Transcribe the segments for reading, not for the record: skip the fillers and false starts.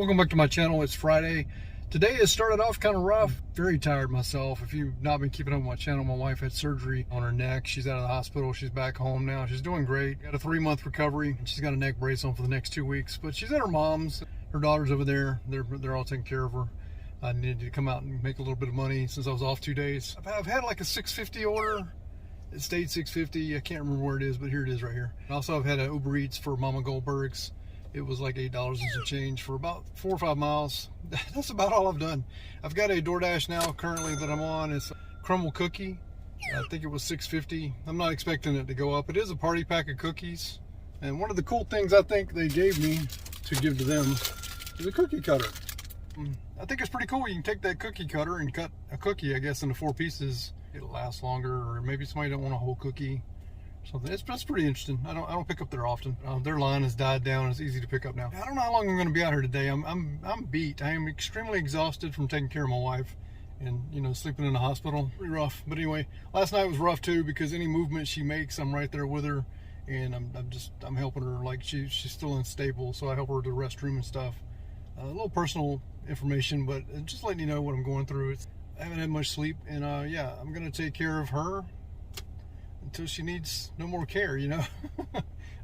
Welcome back to my channel. It's Friday. Today has started off kind of rough. Very tired myself. If you've not been keeping up with my channel, my wife had surgery on her neck. She's out of the hospital. She's back home now. She's doing great. Got a 3-month recovery. She's got a neck brace on for the next 2 weeks, but she's at her mom's. Her daughter's over there. They're all taking care of her. I needed to come out and make a little bit of money since I was off 2 days. I've had like a $6.50 order. It stayed $6.50. I can't remember where it is, but here it is right here. Also, I've had an Uber Eats for Mama Goldberg's. It was like $8 and some change for about 4 or 5 miles. That's about all I've done. I've got a DoorDash now currently that I'm on. It's a crumble cookie. I think it was $6.50. I'm not expecting it to go up. It is a party pack of cookies. And one of the cool things I think they gave me to give to them is a cookie cutter. I think it's pretty cool. You can take that cookie cutter and cut a cookie, I guess, into 4 pieces. It'll last longer, or maybe somebody don't want a whole cookie. Something. That's pretty interesting. I don't pick up there often. Their line has died down. It's easy to pick up now. I don't know how long I'm going to be out here today. I'm beat. I am extremely exhausted from taking care of my wife, and sleeping in the hospital. Pretty rough. But anyway, last night was rough too, because any movement she makes, I'm right there with her, and I'm helping her. Like she's still unstable, so I help her to the restroom and stuff. A little personal information, but just letting you know what I'm going through. I haven't had much sleep, and yeah, I'm going to take care of her until she needs no more care,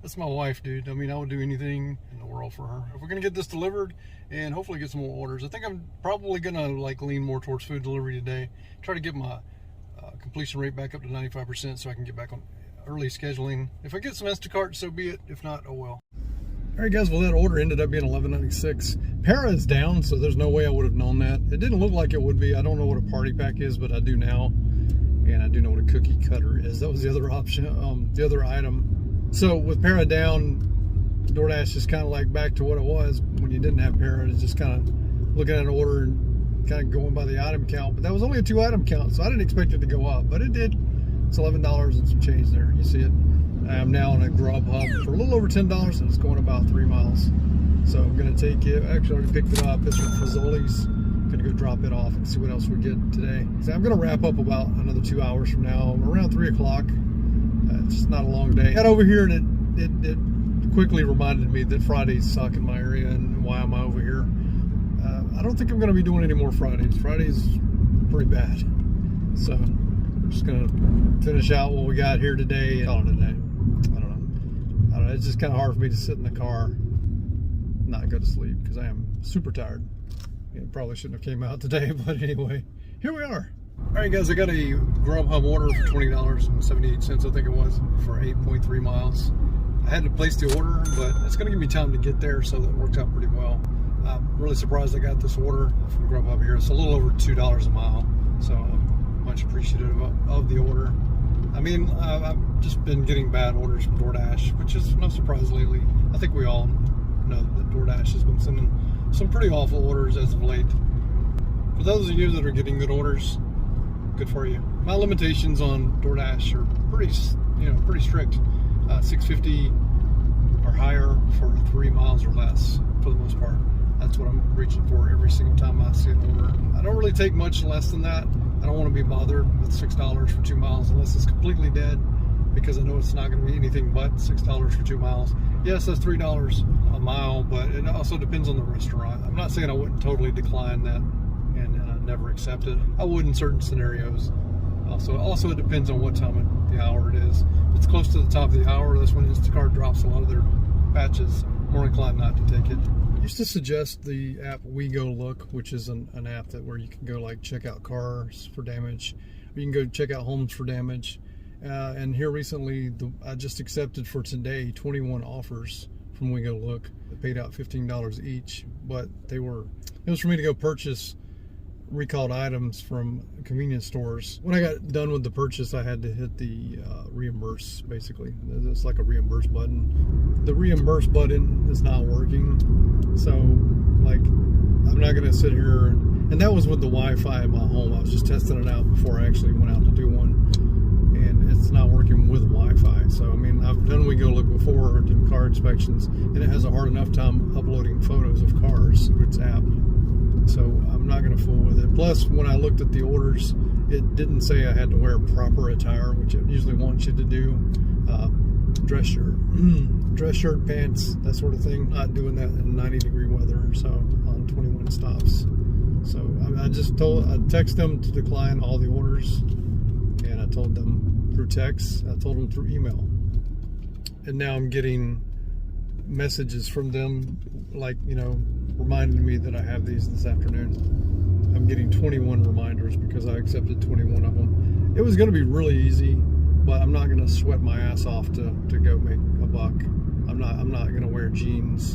That's my wife, dude. I mean, I would do anything in the world for her. If we're gonna get this delivered and hopefully get some more orders, I think I'm probably gonna lean more towards food delivery today. Try to get my completion rate back up to 95% so I can get back on early scheduling. If I get some Instacart, so be it. If not, oh well. All right, guys, well, that order ended up being $11.96. Para is down, so there's no way I would have known that. It didn't look like it would be. I don't know what a party pack is, but I do now. And I do know what a cookie cutter is. That was the other option, the other item. So with Para down, DoorDash is kind of like back to what it was when you didn't have Para. It's just kind of looking at an order and kind of going by the item count. But that was only a 2-item count, so I didn't expect it to go up, but it did. It's $11 and some change there. You see it? I am now on a Grubhub for a little over $10, and it's going about 3 miles. So I'm going to take it. Actually, I already picked it up. It's from Fazoli's. Gonna go drop it off and see what else we get today. So I'm gonna wrap up about another 2 hours from now, around 3 o'clock. It's not a long day. Got over here, and it quickly reminded me that Fridays suck in my area, and why am I over here? I don't think I'm gonna be doing any more Fridays. Fridays pretty bad. So I'm just gonna finish out what we got here today and call it a day. I don't know. It's just kind of hard for me to sit in the car and not go to sleep because I am super tired. It probably shouldn't have came out today, but anyway, here we are. All right, guys, I got a Grubhub order for $20.78, I think it was, for 8.3 miles. I had to place the order, but it's going to give me time to get there, so that worked out pretty well. I'm really surprised I got this order from Grubhub here. It's a little over $2 a mile, so I'm much appreciative of the order. I mean, I've just been getting bad orders from DoorDash, which is no surprise lately. I think we all know that DoorDash has been sending some pretty awful orders as of late. For those of you that are getting good orders, good for you. My limitations on DoorDash are pretty strict. $6.50 or higher for 3 miles or less, for the most part. That's what I'm reaching for every single time I see an order. I don't really take much less than that. I don't want to be bothered with $6 for 2 miles unless it's completely dead, because I know it's not going to be anything but $6 for 2 miles. Yes, that's $3 a mile, but it also depends on the restaurant. I'm not saying I wouldn't totally decline that and never accept it. I would in certain scenarios. Also, it depends on what time of the hour it is. If it's close to the top of the hour, that's when Instacart drops a lot of their batches. I'm more inclined not to take it. I used to suggest the app Wego Look, which is an app where you can go check out cars for damage, or you can go check out homes for damage. And here recently, I just accepted for today 21 offers from Wego Look. They paid out $15 each, but it was for me to go purchase recalled items from convenience stores. When I got done with the purchase, I had to hit the reimburse, basically. It's like a reimburse button. The reimburse button is not working, so I'm not gonna sit here and that was with the Wi-Fi in my home. I was just testing it out before I actually went out to do one. And it's not working with Wi-Fi. So, I mean, I've done Wego Look before, done car inspections, and it has a hard enough time uploading photos of cars through its app. So I'm not going to fool with it. Plus, when I looked at the orders, it didn't say I had to wear proper attire, which it usually wants you to do. Dress dress shirt, pants, that sort of thing. Not doing that in 90-degree weather, so on 21 stops. So I text them to decline all the orders, and I told them through text, I told them through email. And now I'm getting messages from them, like, reminding me that I have these this afternoon. I'm getting 21 reminders because I accepted 21 of them. It was going to be really easy, but I'm not going to sweat my ass off to go make a buck. I'm not going to wear jeans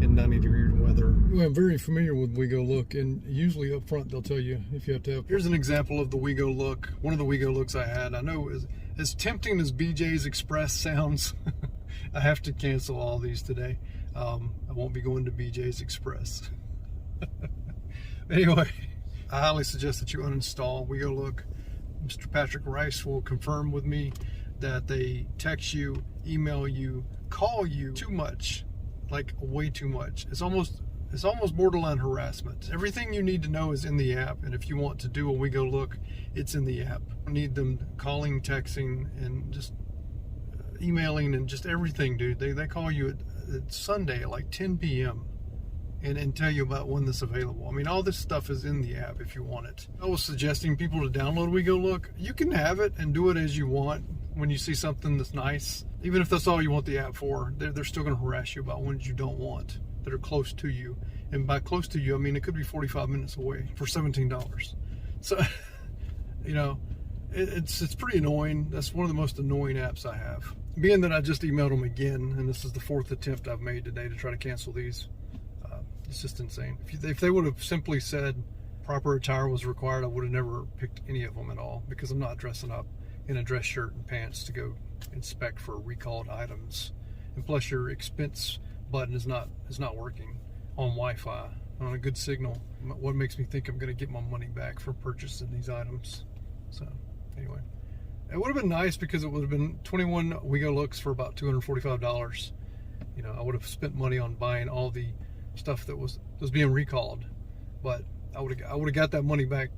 in 90-degree weather. I'm very familiar with Wego Look, and usually up front they'll tell you if you have to have. Here's an example of the Wego Look. One of the Wego Looks I had. I know as tempting as BJ's Express sounds, I have to cancel all these today. I won't be going to BJ's Express. Anyway, I highly suggest that you uninstall Wego Look. Mr. Patrick Rice will confirm with me that they text you, email you, call you too much, like way too much. It's almost borderline harassment. Everything you need to know is in the app, and if you want to do a Wego Look, it's in the app. You need them calling, texting, and just emailing, and just everything, dude. They call you at Sunday at like 10 p.m. and tell you about when this is available. I mean, all this stuff is in the app if you want it. I was suggesting people to download Wego Look. You can have it and do it as you want when you see something that's nice. Even if that's all you want the app for, they're still going to harass you about ones you don't want that are close to you. And by close to you, I mean it could be 45 minutes away for $17. So, it's pretty annoying. That's one of the most annoying apps I have. Being that I just emailed them again, and this is the 4th attempt I've made today to try to cancel these. It's just insane. If they would have simply said proper attire was required, I would have never picked any of them at all, because I'm not dressing up in a dress shirt and pants to go inspect for recalled items. And plus, your expense button is not working on Wi-Fi on a good signal. What makes me think I'm going to get my money back for purchasing these items? So anyway, it would have been nice because it would have been 21 Wego Looks for about $245. I would have spent money on buying all the stuff that was being recalled, but I would have got that money back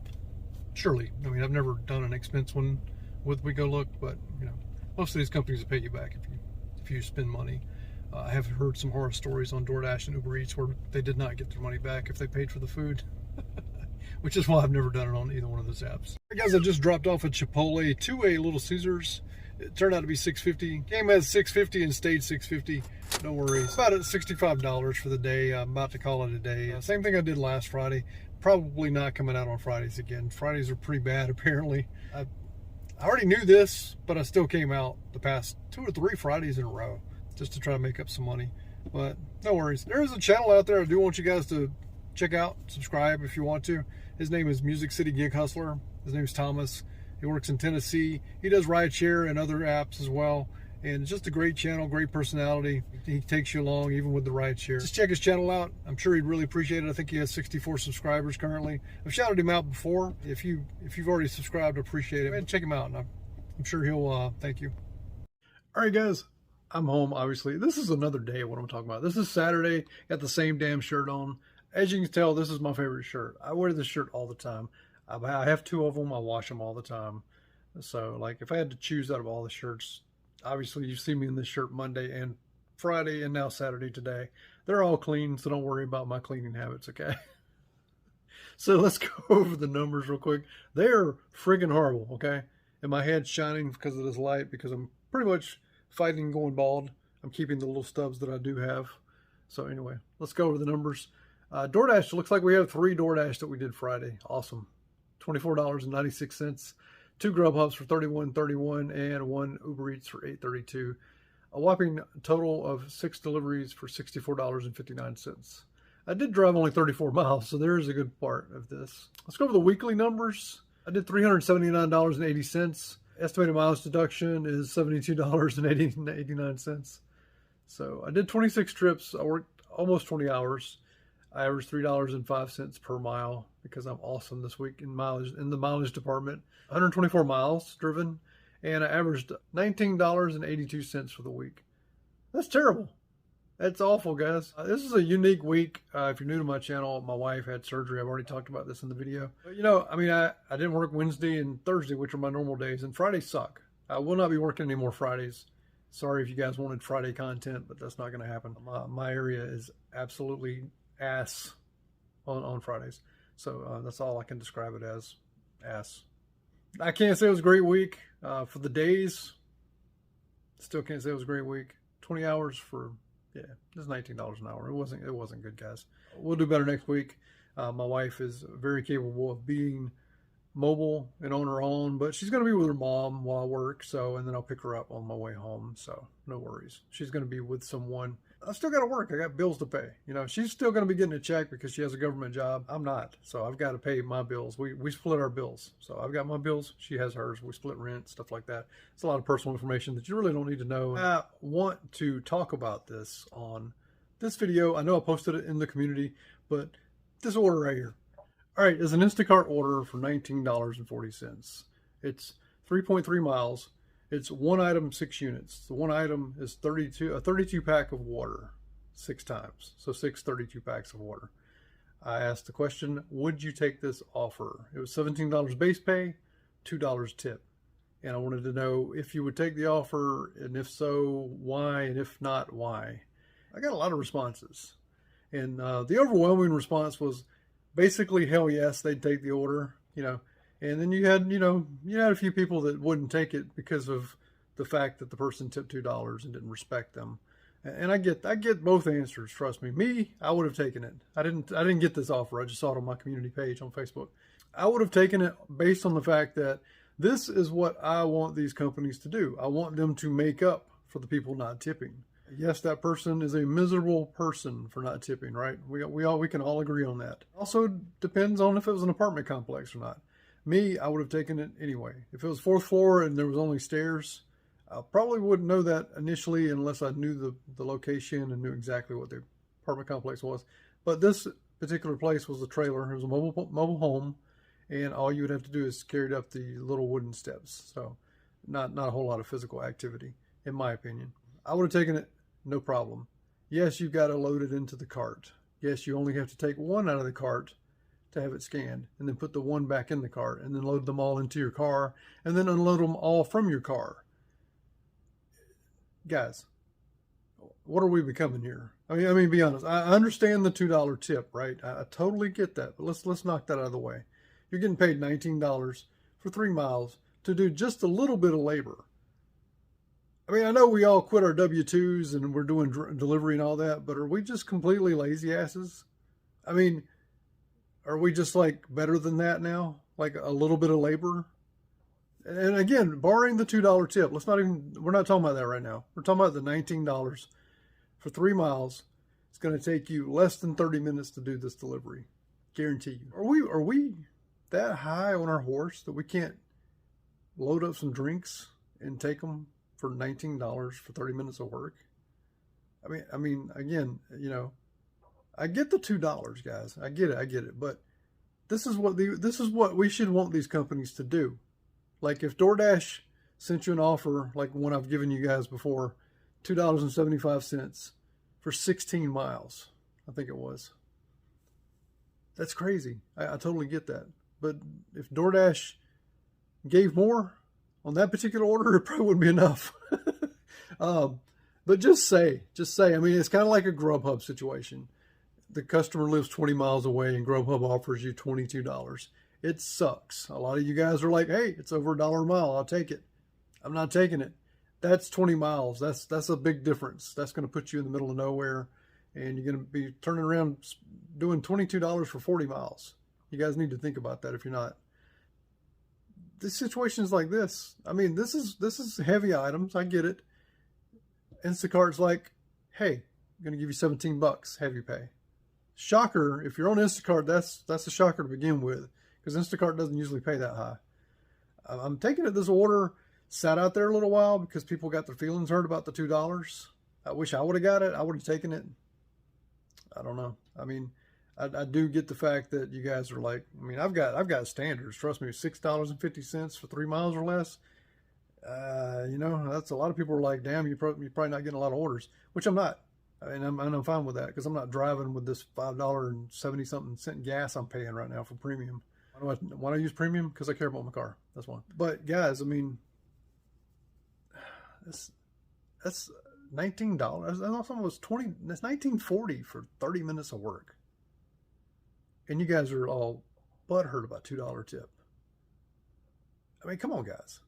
surely. I mean, I've never done an expense one with Wego Look, but most of these companies will pay you back if you spend money. I have heard some horror stories on DoorDash and Uber Eats where they did not get their money back if they paid for the food, which is why I've never done it on either one of those apps. Hey guys, I just dropped off at Chipotle to a Little Caesars. It turned out to be $6.50. Came as $6.50 and stayed $6.50. No worries. About at $65 for the day. I'm about to call it a day. Same thing I did last Friday. Probably not coming out on Fridays again. Fridays are pretty bad, apparently. I already knew this, but I still came out the past 2 or 3 Fridays in a row just to try to make up some money. But no worries. There is a channel out there I do want you guys to check out, subscribe if you want to. His name is Music City Gig Hustler. His name is Thomas. He works in Tennessee. He does rideshare and other apps as well. And it's just a great channel, great personality. He takes you along even with the rideshare. Just check his channel out. I'm sure he'd really appreciate it. I think he has 64 subscribers currently. I've shouted him out before. If you've already subscribed, I appreciate it. And check him out, and I'm sure he'll thank you. All right, guys. I'm home, obviously. This is another day of what I'm talking about. This is Saturday. Got the same damn shirt on. As you can tell, this is my favorite shirt. I wear this shirt all the time. I have 2 of them. I wash them all the time. So, like, if I had to choose out of all the shirts, obviously you see me in this shirt Monday and Friday and now Saturday today. They're all clean, so don't worry about my cleaning habits, okay? So let's go over the numbers real quick. They're friggin' horrible, okay? And my head's shining because of this light, because I'm pretty much fighting going bald. I'm keeping the little stubs that I do have. So anyway, let's go over the numbers. DoorDash, looks like we have 3 DoorDash that we did Friday. Awesome. $24.96. 2 Grubhubs for $31.31 and 1 Uber Eats for $8.32. A whopping total of 6 deliveries for $64.59. I did drive only 34 miles, so there is a good part of this. Let's go over the weekly numbers. I did $379.80. Estimated mileage deduction is $72.89. So I did 26 trips. I worked almost 20 hours. I averaged $3.05 per mile because I'm awesome this week in the mileage department. 124 miles driven, and I averaged $19.82 for the week. That's terrible. That's awful, guys. This is a unique week. If you're new to my channel, my wife had surgery. I've already talked about this in the video. But, I didn't work Wednesday and Thursday, which are my normal days, and Fridays suck. I will not be working any more Fridays Sorry if you guys wanted Friday content, but that's not going to happen. My area is absolutely ass on Fridays. So that's all I can describe it as, ass. I can't say it was a great week for the days. Still can't say it was a great week. 20 hours for, yeah, it's $19 an hour. It wasn't good, guys. We'll do better next week. My wife is very capable of being mobile and on her own, but she's going to be with her mom while I work. So, and then I'll pick her up on my way home. So no worries. She's going to be with someone. I still got to work. I got bills to pay. You know, she's still going to be getting a check because she has a government job. I'm not. So I've got to pay my bills. We split our bills. So I've got my bills. She has hers. We split rent, stuff like that. It's a lot of personal information that you really don't need to know. I want to talk about this on this video. I know I posted it in the community, but this order right here. All right, it's an Instacart order for $19.40. It's 3.3 miles. It's one item, 6 units. The one item is a 32 pack of water, 6 times. So 6 32 packs of water. I asked the question, would you take this offer? It was $17 base pay, $2 tip. And I wanted to know if you would take the offer, and if so, why, and if not, why. I got a lot of responses. And the overwhelming response was basically, hell yes, they'd take the order, you know. And then you had a few people that wouldn't take it because of the fact that the person tipped $2 and didn't respect them. And I get both answers. Trust me. Me, I would have taken it. I didn't get this offer. I just saw it on my community page on Facebook. I would have taken it based on the fact that this is what I want these companies to do. I want them to make up for the people not tipping. Yes, that person is a miserable person for not tipping, right? We can all agree on that. Also depends on if it was an apartment complex or not. Me, I would have taken it anyway. If it was 4th floor and there was only stairs, I probably wouldn't know that initially unless I knew the location and knew exactly what the apartment complex was. But this particular place was a trailer. It was a mobile home, and all you would have to do is carry it up the little wooden steps. So not a whole lot of physical activity, in my opinion. I would have taken it, no problem. Yes, you've got to load it into the cart. Yes, you only have to take one out of the cart to have it scanned, and then put the one back in the cart, and then load them all into your car, and then unload them all from your car. Guys, what are we becoming here? I mean, be honest. I understand the $2 tip, right? I totally get that, but let's knock that out of the way. You're getting paid $19 for 3 miles to do just a little bit of labor. I mean, I know we all quit our W-2s and we're doing delivery and all that, but are we just completely lazy asses? I mean, are we just like better than that now? Like a little bit of labor? And again, barring the $2 tip, we're not talking about that right now. We're talking about the $19 for 3 miles. It's going to take you less than 30 minutes to do this delivery. Guarantee you. Are we that high on our horse that we can't load up some drinks and take them for $19 for 30 minutes of work? I mean, again, you know, I get the $2, guys. I get it. But this is what we should want these companies to do. Like if DoorDash sent you an offer, like one I've given you guys before, $2.75 for 16 miles, I think it was. That's crazy. I totally get that. But if DoorDash gave more on that particular order, it probably wouldn't be enough. But just say, I mean, it's kind of like a Grubhub situation. The customer lives 20 miles away and Grubhub offers you $22. It sucks. A lot of you guys are like, hey, it's over $1 a mile. I'll take it. I'm not taking it. That's 20 miles. That's a big difference. That's going to put you in the middle of nowhere, and you're going to be turning around doing $22 for 40 miles. You guys need to think about that if you're not. This situation's like this. I mean, this is heavy items. I get it. Instacart's like, hey, I'm going to give you $17. Have you pay. Shocker. If you're on Instacart, that's a shocker to begin with, because Instacart doesn't usually pay that high. I'm taking it. This order sat out there a little while because people got their feelings hurt about the $2. I wish I would have got it. I would have taken it. I don't know. I mean, I do get the fact that you guys are like, I mean, I've got standards. Trust me, $6.50 for 3 miles or less. You know, that's a lot of people are like, damn, you're probably not getting a lot of orders, which I'm not. I mean, I'm fine with that because I'm not driving with this $5.70-something gas I'm paying right now for premium. Why do I use premium? Because I care about my car. That's why. But guys, I mean, That's $19. That's almost 20. That's $19.40 for 30 minutes of work. And you guys are all butthurt about $2 tip. I mean, come on, guys.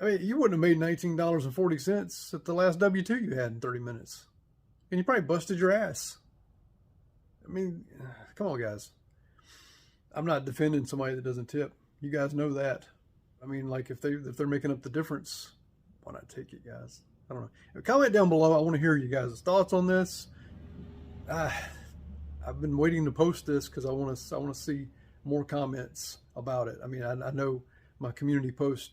I mean, you wouldn't have made $19.40 at the last W-2 you had in 30 minutes. And you probably busted your ass. I mean, come on, guys. I'm not defending somebody that doesn't tip. You guys know that. I mean, like, if they're making up the difference, why not take it, guys? I don't know. Comment down below. I want to hear you guys' thoughts on this. I've been waiting to post this because I want to see more comments about it. I mean, I know my community post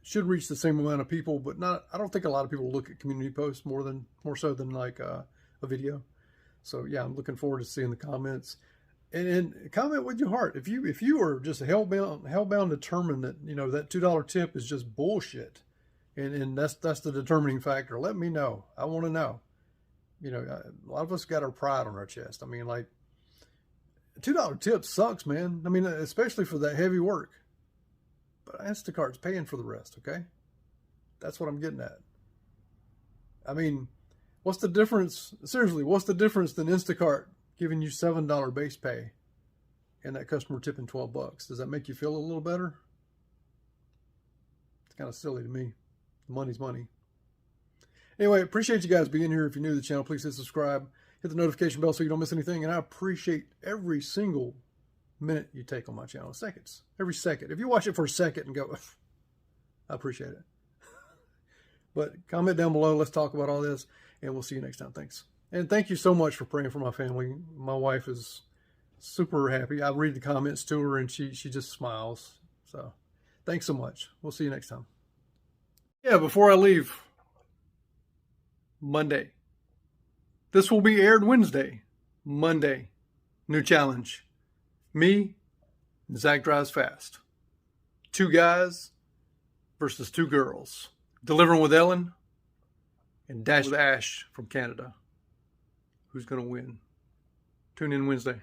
should reach the same amount of people, but I don't think a lot of people look at community posts more so than like a video. So yeah, I'm looking forward to seeing the comments. And comment with your heart. If you are just hellbound determined that, you know, that $2 tip is just bullshit, and that's the determining factor, let me know. I want to know. You know, a lot of us got our pride on our chest. I mean, like, $2 tip sucks, man. I mean, especially for that heavy work. But Instacart's paying for the rest, okay? That's what I'm getting at. I mean, what's the difference? Seriously, what's the difference than Instacart giving you $7 base pay and that customer tipping $12? Does that make you feel a little better? It's kind of silly to me. Money's money. Anyway, appreciate you guys being here. If you're new to the channel, please hit subscribe. Hit the notification bell so you don't miss anything. And I appreciate every single minute you take on my channel. Seconds. Every second. If you watch it for a second and go, I appreciate it. But comment down below. Let's talk about all this. And we'll see you next time. Thanks. And thank you so much for praying for my family. My wife is super happy. I read the comments to her and she just smiles. So thanks so much. We'll see you next time. Yeah, before I leave, Monday. This will be aired Wednesday. Monday. New challenge. Me and Zach Drives Fast. 2 guys versus 2 girls. Delivering with Ellen and Dash with Ash from Canada. Who's going to win? Tune in Wednesday.